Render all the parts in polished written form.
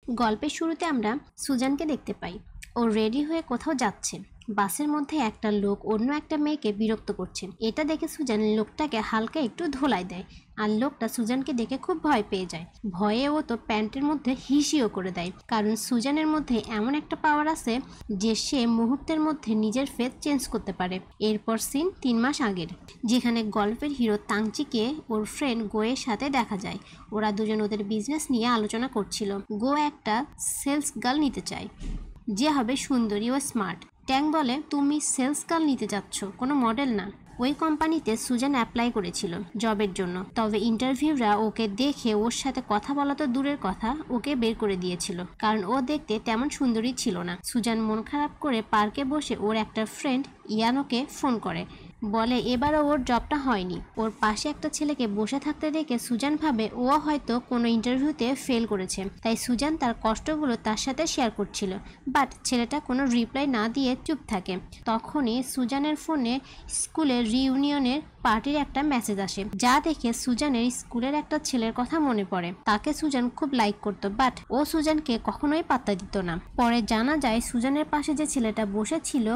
গল্পের শুরুতে আমরা সুজানকে দেখতে পাই। ও রেডি হয়ে কোথাও যাচ্ছে। বাসের মধ্যে একটা লোক অন্য একটা মেয়েকে বিরক্ত করছে। এটা দেখে সুজান লোকটাকে হালকা একটু ধোলাই দেয়, আর লোকটা সুজানকে দেখে খুব ভয় পেয়ে যায়। ভয়ে ও তো প্যান্টের মধ্যে হিসিও করে দেয়, কারণ সুজানের মধ্যে এমন একটা পাওয়ার আছে যে সে মুহূর্তের মধ্যে নিজের ফেস চেঞ্জ করতে পারে। এরপর সিন 3 মাস আগের, যেখানে গল্পের হিরো তাংচিকে ওর ফ্রেন্ড গোয়ের সাথে দেখা যায়। ওরা দুজন ওদের বিজনেস নিয়ে আলোচনা করছিল। গো একটা সেলস গার্ল নিতে চায় যে হবে সুন্দরী ও স্মার্ট। ট্যাং বলে, তুমি সেলস গার্ল নিতে যাচ্ছ, কোনো মডেল না। ওই কোম্পানিতে সুজান অ্যাপ্লাই করেছিল জবের জন্য, তবে ইন্টারভিউরা ওকে দেখে ওর সাথে কথা বলা তো দূরের কথা, ওকে বের করে দিয়েছিল, কারণ ও দেখতে তেমন সুন্দরী ছিল না। সুজান মন খারাপ করে পার্কে বসে ওর একটা ফ্রেন্ড ইয়ানোকে ফোন করে, বলে এবারও ওর জবটা হয়নি। ওর পাশে একটা ছেলেকে বসে থাকতে দেখে সুজান ভাবে ও হয়তো কোনো ইন্টারভিউতে ফেল করেছে, তাই সুজান তার কষ্টগুলো তার সাথে শেয়ার করছিল। বাট ছেলেটা কোনো রিপ্লাই না দিয়ে চুপ থাকে। তখনই সুজানের ফোনে স্কুলের রিইউনিয়নের পার্টির একটা মেসেজ আসে, যা দেখে সুজানের স্কুলের একটা ছেলের কথা মনে পড়ে। তাকে সুজান খুব লাইক করত, বাট ও সুজানকে কখনোই পাত্তা দিত না। পরে জানা যায় সুজানের পাশে যে ছেলেটা বসেছিল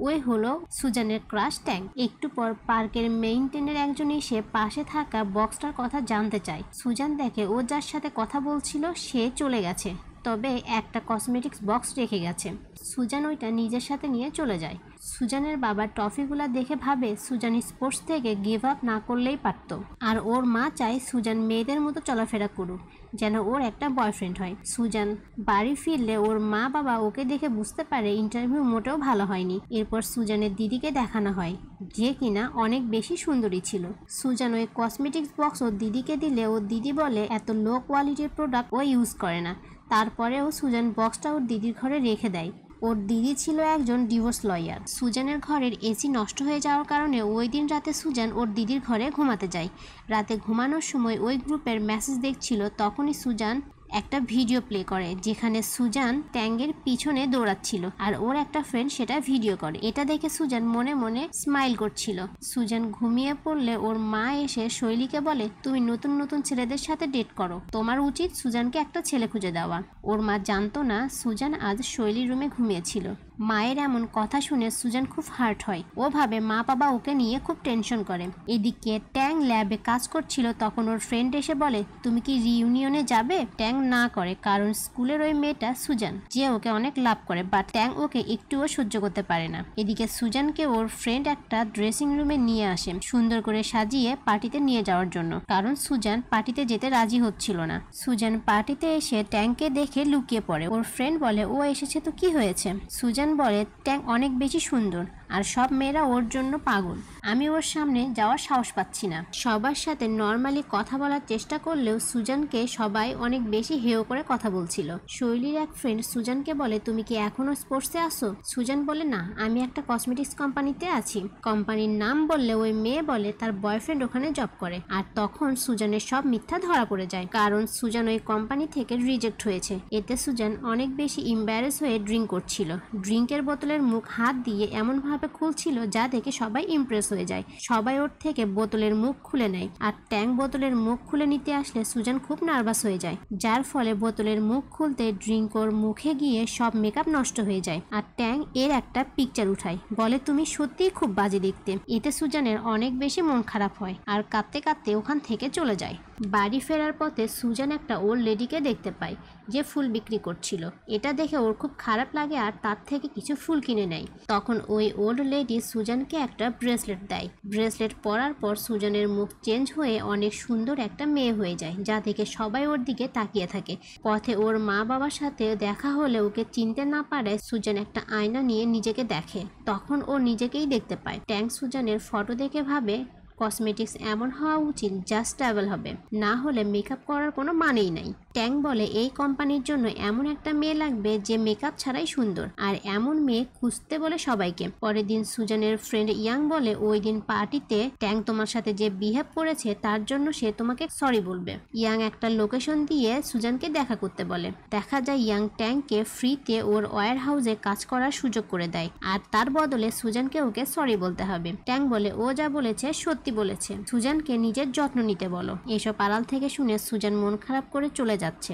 ওই হলো সুজানের ক্রাশ ট্যাং। একটু পর পার্কের মেইনটেনের একজন এসে পাশে থাকা বক্সটার কথা জানতে চায়। সুজান দেখে ও যার সাথে কথা বলছিল সে চলে গেছে, তবে একটা কসমেটিক্স বক্স রেখে গেছে। সুজান ওইটা নিজের সাথে নিয়ে চলে যায়। সুজানের বাবা ট্রফিগুলা দেখে ভাবে সুজান স্পোর্টস থেকে গিভ আপ না করলেই পারত, আর ওর মা চায় সুজান মেয়েদের মতো চলাফেরা করুক, যেন ওর একটা বয়ফ্রেন্ড হয়। সুজান বাড়ি ফিরলে ওর মা বাবা ওকে দেখে বুঝতে পারে ইন্টারভিউ মোটেও ভালো হয়নি। এরপর সুজানের দিদিকে দেখানো হয়, যে কিনা অনেক বেশি সুন্দরী ছিল। সুজান ওই কসমেটিক্স বক্স ওর দিদিকে দিলে ওর দিদি বলে এত লো কোয়ালিটির প্রোডাক্ট ও ইউজ করে না। তারপরেও সুজান বক্সটা ওর দিদির ঘরে রেখে দেয়। ওর দিদি ছিল একজন ডিভোর্স লয়ার। সুজানের ঘরের এসি নষ্ট হয়ে যাওয়ার কারণে ওই দিন রাতে সুজান ওর দিদির ঘরে ঘুমাতে যায়। রাতে ঘুমানোর সময় ওই গ্রুপের মেসেজ দেখছিল, তখনই সুজান একটা ভিডিও প্লে করে যেখানে সুজান ট্যাঙ্গের পিছনে দৌড়াচ্ছিল, আর ওর একটা ফ্রেন্ড সেটা ভিডিও করে। এটা দেখে সুজান মনে মনে স্মাইল করছিল। সুজান ঘুমিয়ে পড়লে ওর মা এসে শৈলীকে বলে, তুমি নতুন নতুন ছেলেদের সাথে ডেট করো, তোমার উচিত সুজানকে একটা ছেলে খুঁজে দেওয়া। ওর মা জানতো না সুজান আজ শৈলীর রুমে ঘুমিয়েছিল। মায়ের এমন কথা শুনে সুজান খুব হার্ট হয়। ও ভাবে মা বাবা ওকে নিয়ে খুব টেনশন করে। এদিকে ট্যাং ল্যাবে কাজ করছিল, তখন ওর ফ্রেন্ড এসে বলে, তুমি কি রিইউনিয়নে যাবে? ট্যাং না করে, কারণ স্কুলের ওই মেয়েটা সুজান, যে ওকে অনেক লাভ করে, বাট ট্যাং ওকে একটুও সহ্য করতে পারে না। এদিকে সুজানকে ওর ফ্রেন্ড একটা ড্রেসিং রুমে নিয়ে আসে সুন্দর করে সাজিয়ে পার্টিতে নিয়ে যাওয়ার জন্য, কারণ সুজান পার্টিতে যেতে রাজি হচ্ছিল না। সুজান পার্টিতে এসে ট্যাংকে দেখে লুকিয়ে পড়ে। ওর ফ্রেন্ড বলে, ও এসেছে তো কি হয়েছে? সুজান বলে, ট্যাং অনেক বেশি সুন্দর আর সব মেয়েরা ওর জন্য পাগল, আমি ওর সামনে যাওয়ার সাহস পাচ্ছি না। সবার সাথে নর্মালি কথা বলার চেষ্টা করলেও সুজানকে সবাই অনেক বেশি হেয় করে কথা বলছিল। শৈলীর এক ফ্রেন্ড সুজানকে বলে, তুমি কি এখনো স্পোর্টসে আসো? সুজান বলে, না, আমি একটা কসমেটিক্স কোম্পানিতে আছি। কোম্পানির নাম বললে ওই মেয়ে বলে তার বয়ফ্রেন্ড ওখানে জব করে, আর তখন সুজানের সব মিথ্যা ধরা পড়ে যায়, কারণ সুজান ওই কোম্পানি থেকে রিজেক্ট হয়েছে। এতে সুজান অনেক বেশি ইম্বারেস হয়ে ড্রিঙ্ক করছিল। ড্রিঙ্কের বোতলের মুখ হাত দিয়ে এমন ভাবে খুলছিল যা দেখে সবাই ইমপ্রেস হয়ে যায়। সবাই ওর থেকে বোতলের মুখ খুলে নেয়, আর ট্যাং বোতলের মুখ খুলে নিতে আসলে সুজান খুব নার্ভাস হয়ে যায়, যার ফলে বোতলের মুখ খুলতে ড্রিঙ্ক ওর মুখে গিয়ে সব মেকআপ নষ্ট হয়ে যায়। আর ট্যাং এর একটা পিকচার উঠায়, বলে তুমি সত্যিই খুব বাজে দেখতে। এতে সুজানের অনেক বেশি মন খারাপ হয়, আর কাঁদতে কাঁদতে ওখান থেকে চলে যায়। বাড়ি ফেরার পথে সুজান একটা ওল্ড লেডিকে দেখতে পায় যে ফুল বিক্রি করছিল। এটা দেখে ওর খুব খারাপ লাগে, আর তার থেকে কিছু ফুল কিনে নেয়। তখন ওই ওল্ড লেডি সুজানকে একটা ব্রেসলেট দেয়। ব্রেসলেট পরার পর সুজানের মুখ চেঞ্জ হয়ে অনেক সুন্দর একটা মেয়ে হয়ে যায়, যা থেকে সবাই ওর দিকে তাকিয়ে থাকে। পথে ওর মা বাবার সাথে দেখা হলে ওকে চিনতে না পারে সুজান একটা আয়না নিয়ে নিজেকে দেখে। তখন ও নিজেকেই দেখতে পায়। ট্যাং সুজানের ফটো দেখে ভাবে কসমেটিক্স এমন হওয়া উচিত যা স্টেবল হবে, না হলে মেকআপ করার কোনো মানেই নাই। ট্যাং বলে, এই কোম্পানির জন্য এমন একটা মেয়ে লাগবে যে মেকআপ ছাড়াই সুন্দর, আর এমন মেয়ে খুঁজতে বলে সবাইকে। পরের দিন সুজানের ফ্রেন্ড ইয়াং বলে, ওই দিন পার্টিতে ট্যাং তোমার সাথে যে বিহেভ করেছে তার জন্য সে তোমাকে সরি বলবে। ইয়াং একটা লোকেশন দিয়ে সুজানকে দেখা করতে বলে। দেখা যায় ইয়াং ট্যাংকে ফ্রিতে ওর ওয়্যার হাউসে কাজ করার সুযোগ করে দেয়, আর তার বদলে সুজানকে ওকে সরি বলতে হবে। ট্যাং বলে, ও যা বলেছে সত্যি বলেছে, সুজানকে নিজের যত্ন নিতে বলো। এসব আড়াল থেকে শুনে সুজান মন খারাপ করে চলে যাচ্ছে।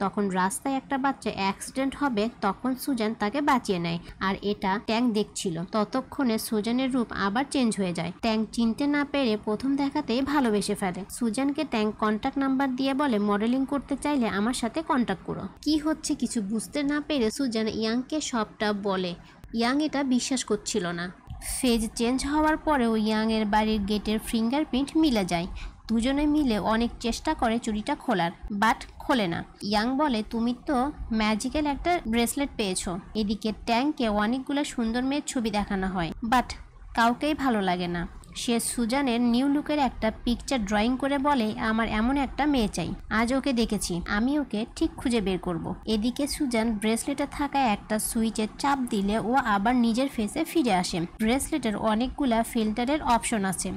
তখন রাস্তায় একটা বাচ্চা অ্যাক্সিডেন্ট হবে, তখন সুজান তাকে বাঁচিয়ে নেয়। আর এটা ট্যাং দেখছিল। ততক্ষণে সুজানের রূপ আবার চেঞ্জ হয়ে যায়। ট্যাং চিনতে না পেরে প্রথম দেখাতেই ভালোবেসে ফেলে। সুজানকে ট্যাং কন্ট্যাক্ট নাম্বার দিয়ে বলে, মডেলিং করতে চাইলে আমার সাথে কন্ট্যাক্ট করো। কি হচ্ছে কিছু বুঝতে না পেরে সুজান ইয়াংকে সবটা বলে। ইয়াং এটা বিশ্বাস করছিল না। ফেজ চেঞ্জ হওয়ার পরেও ইয়াং এর বাড়ির গেটের ফিঙ্গারপ্রিন্ট মিলে যায়। দুজনে মিলে অনেক চেষ্টা করে চুরিটা খোলার, বাট খোলে না। ইয়াং বলে, তুমি তো ম্যাজিক্যাল একটা ব্রেসলেট পেয়েছো। এদিকে ট্যাংকে অনেকগুলো সুন্দর মেয়ের ছবি দেখানো হয়, বাট কাউকেই ভালো লাগে না। সে সুজানের নিউ লুকের একটা পিকচার ড্রয়িং করে বলে, আমার এমন একটা মেয়ে চাই। আজ ওকে দেখেছি, আমি ওকে ঠিক খুঁজে বের করব। এদিকে সুজান ব্রেসলেটে থাকা একটা সুইচে চাপ দিলে ও আবার নিজের ফেসে ফিরে আসে। ব্রেসলেটের অনেকগুলা ফিল্টারের অপশন আছে।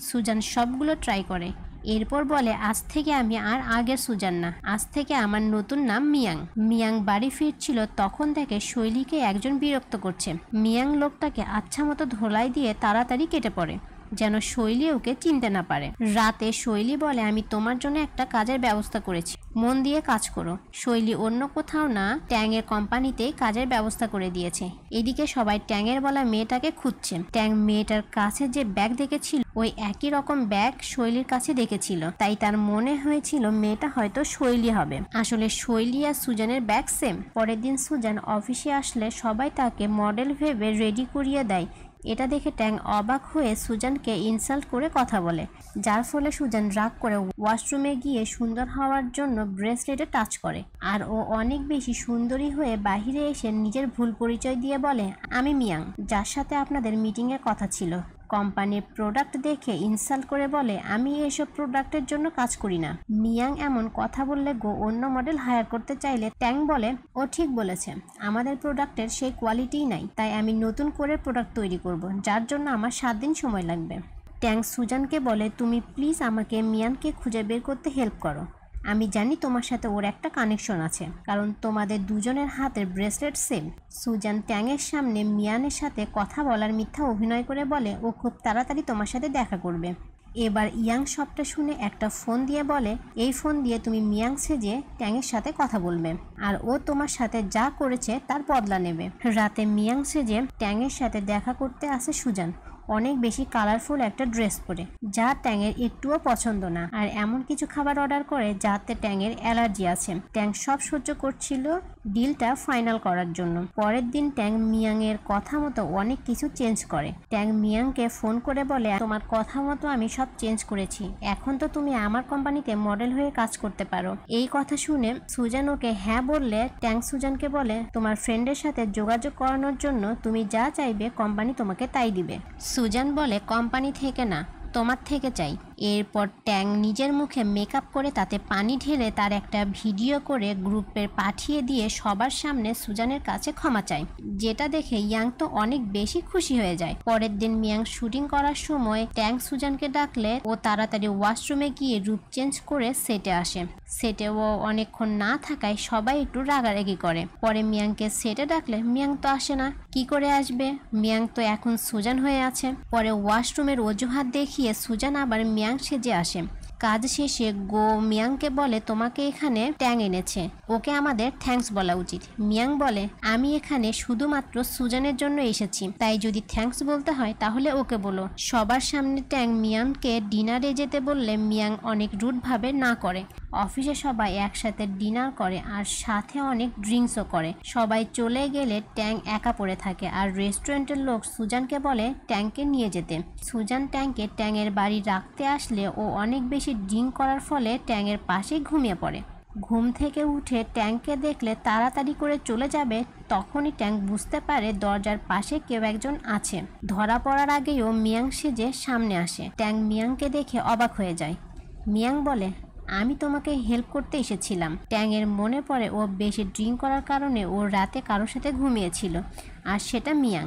সুজান সবগুলো ট্রাই করে। এরপর বলে, আজ থেকে আমি আর আগের সুজান না, আজ থেকে আমার নতুন নাম মিয়াং। মিয়াং বাড়ি ফিরছিল, তখন থেকে শৈলীকে একজন বিরক্ত করছে। মিয়াং লোকটাকে আচ্ছা মতো ধোলাই দিয়ে তাড়াতাড়ি কেটে পড়ে, যেন শৈলী ওকে চিনতে না পারে। রাতে শৈলী বলে, আমি তোমার জন্য একটা কাজের ব্যবস্থা করেছি, মন দিয়ে কাজ করো। শৈলী অন্য কোথাও না, ট্যাংয়ের কোম্পানিতেই কাজের ব্যবস্থা করে দিয়েছে। এদিকে সবাই ট্যাংয়ের বলা মেয়েটাকে খুঁজছে। ট্যাং মেয়েটার কাছে যে ব্যাগ দেখেছিল, ওই একই রকম ব্যাগ শৈলীর কাছে দেখেছিল, তাই তার মনে হয়েছিল মেয়েটা হয়তো শৈলী হবে। আসলে শৈলী আর সুজানের ব্যাগ সেম। পরের দিন সুজান অফিসে আসলে সবাই তাকে মডেল ভেবে রেডি করিয়ে দেয়। এটা দেখে ট্যাং অবাক হয়ে সুজানকে ইনসাল্ট করে কথা বলে, যার ফলে সুজান রাগ করে ওয়াশরুমে গিয়ে সুন্দর হওয়ার জন্য ব্রেসলেটে টাচ করে। আর ও অনেক বেশি সুন্দরী হয়ে বাহিরে এসে নিজের ভুল পরিচয় দিয়ে বলে, আমি মিয়াং, যার সাথে আপনাদের মিটিংয়ের কথা ছিল। কোম্পানির প্রোডাক্ট দেখে ইনসাল্ট করে বলে, আমি এসব প্রোডাক্টের জন্য কাজ করি না। মিয়াং এমন কথা বললে অন্য মডেল হায়ার করতে চাইলে ট্যাং বলে, ও ঠিক বলেছে, আমাদের প্রোডাক্টের সেই কোয়ালিটিই নাই, তাই আমি নতুন করে প্রোডাক্ট তৈরি করব, যার জন্য আমার 7 দিন সময় লাগবে। ট্যাং সুজানকে বলে, তুমি প্লিজ আমাকে মিয়ানকে খুঁজে বের করতে হেল্প করো। আমি জানি তোমার সাথে ওর একটা কানেকশন আছে, কারণ তোমাদের দুজনের হাতের ব্রেসলেট সেম। সুজান ট্যাংয়ের সামনে মিয়ানের সাথে কথা বলার মিথ্যা অভিনয় করে বলে, ও খুব তাড়াতাড়ি তোমার সাথে দেখা করবে। এবার ইয়াং সবটা শুনে একটা ফোন দিয়ে বলে, এই ফোন দিয়ে তুমি মিয়াং সেজে ট্যাংয়ের সাথে কথা বলবে, আর ও তোমার সাথে যা করেছে তার বদলা নেবে। রাতে মিয়াং সেজে ট্যাংয়ের সাথে দেখা করতে আসে সুজান, অনেক বেশি কালারফুল একটা ড্রেস পরে, যা ট্যাংয়ের একটুও পছন্দ না। আর এমন কিছু খাবার অর্ডার করে যাতে ট্যাংয়ের অ্যালার্জি আছে। ট্যাং সব সহ্য করছিল ডিলটা ফাইনাল করার জন্য। পরের দিন ট্যাং মিয়াং এর কথা মতো অনেক কিছু চেঞ্জ করে। ট্যাং মিয়াংকে ফোন করে বলে, তোমার কথা মতো আমি সব চেঞ্জ করেছি, এখন তো তুমি আমার কোম্পানিতে মডেল হয়ে কাজ করতে পারো। এই কথা শুনে সুজান ওকে হ্যাঁ বললে ট্যাং সুজানকে বলে, তোমার ফ্রেন্ডের সাথে যোগাযোগ করানোর জন্য তুমি যা চাইবে কোম্পানি তোমাকে তাই দিবে। সুজান বলে, কোম্পানি থেকে না, তোমার থেকে চাই। এরপর ট্যাং নিজের মুখে মেকআপ করে তাতে পানি ঢেলে তার একটা ভিডিও করে গ্রুপে পাঠিয়ে দিয়ে সবার সামনে সুজানের কাছে ক্ষমা চায়, যেটা দেখে ইয়াং তো অনেক বেশি খুশি হয়ে যায়। পরের দিন মিয়াং শুটিং করার সময় ট্যাং সুজানকে ডাকলে ও তাড়াতাড়ি ওয়াশরুমে গিয়ে রূপ চেঞ্জ করে সেটে আসে। সেটে ও অনেকক্ষণ না থাকায় সবাই একটু রাগারাগি করে। পরে মিয়াংকে সেটে ডাকলে মিয়াং তো আসে না। কি করে আসবে, মিয়াং তো এখন সুজান হয়ে আছে। পরে ওয়াশরুমের অজুহাত দেখিয়ে সুজান আবার মিয়াং সেজে আসে। কাজ শেষে মিয়াংকে বলে, তোমাকে এখানে ট্যাং এনেছে, ওকে আমাদের থ্যাঙ্কস বলা উচিত। মিয়াং বলে, আমি এখানে শুধুমাত্র সুজানের জন্য এসেছি, তাই যদি থ্যাঙ্কস বলতে হয় তাহলে ওকে বলো। সবার সামনে ট্যাং মিয়াংকে ডিনারে যেতে বললে মিয়াং অনেক রুডভাবে না করে। অফিসে সবাই একসাথে ডিনার করে আর সাথে অনেক ড্রিঙ্কসও করে। সবাই চলে গেলে ট্যাং একা পড়ে থাকে আর রেস্টুরেন্টের লোক সুজানকে বলে ট্যাংকে নিয়ে যেতে। সুজান ট্যাংকে ট্যাংয়ের বাড়ি রাখতে আসলে ও অনেক বেশি ড্রিঙ্ক করার ফলে ট্যাংয়ের পাশেই ঘুমিয়ে পড়ে। ঘুম থেকে উঠে ট্যাংকে দেখলে তাড়াতাড়ি করে চলে যাবে, তখনই ট্যাং বুঝতে পারে দরজার পাশে কেউ একজন আছে। ধরা পড়ার আগেও মিয়াং সেজে সামনে আসে। ট্যাং মিয়াংকে দেখে অবাক হয়ে যায়। মিয়াং বলে, আমি তোমাকে হেল্প করতে এসেছিলাম। ট্যাংয়ের মনে পড়ে ও বেশি ড্রিঙ্ক করার কারণে ও রাতে কারোর সাথে ঘুমিয়েছিল, আর সেটা মিয়াং।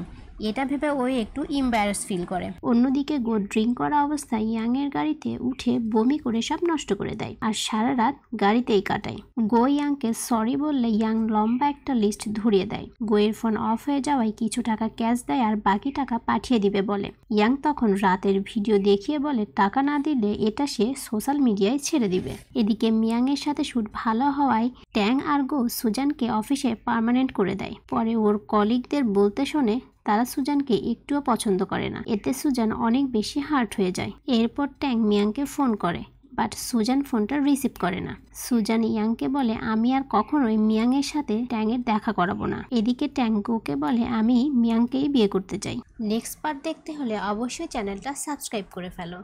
এটা ভেবে ও একটু ইম্বারেস ফিল করে। অন্যদিকে গো ড্রিঙ্ক করা অবস্থায় ইয়াং এর গাড়িতে উঠে বমি করে সব নষ্ট করে দেয় আর সারা রাত গাড়িতেই কাটায়। গো ইয়াংকে সরি বললে ইয়াং লম্বা একটা লিস্ট ধরিয়ে দেয়। গোয়ের ফোন অফ হয়ে যাওয়ায় কিছু টাকা ক্যাশ দেয় আর বাকি টাকা পাঠিয়ে দিবে বলে। ইয়াং তখন রাতের ভিডিও দেখিয়ে বলে টাকা না দিলে এটা সে সোশ্যাল মিডিয়ায় ছেড়ে দিবে। এদিকে মিয়াং এর সাথে শুট ভালো হওয়ায় ট্যাং আর গো সুজানকে অফিসে পার্মানেন্ট করে দেয়। পরে ওর কলিগদের বলতে শোনে তারা সুজানকে একটুও পছন্দ করে না। এতে সুজান অনেক বেশি হার্ট হয়ে যায়। এরপর ট্যাং মিয়াংকে ফোন করে, বাট সুজান ফোনটা রিসিভ করে না। সুজান ইয়াংকে বলে আমি আর কখনোই মিয়াং এর সাথে ট্যাংয়ের দেখা করাবো না। এদিকে ট্যাং গোকে বলে আমি মিয়াংকেই বিয়ে করতে চাই। নেক্সট পার্ট দেখতে হলে অবশ্যই চ্যানেলটা সাবস্ক্রাইব করে ফেলো।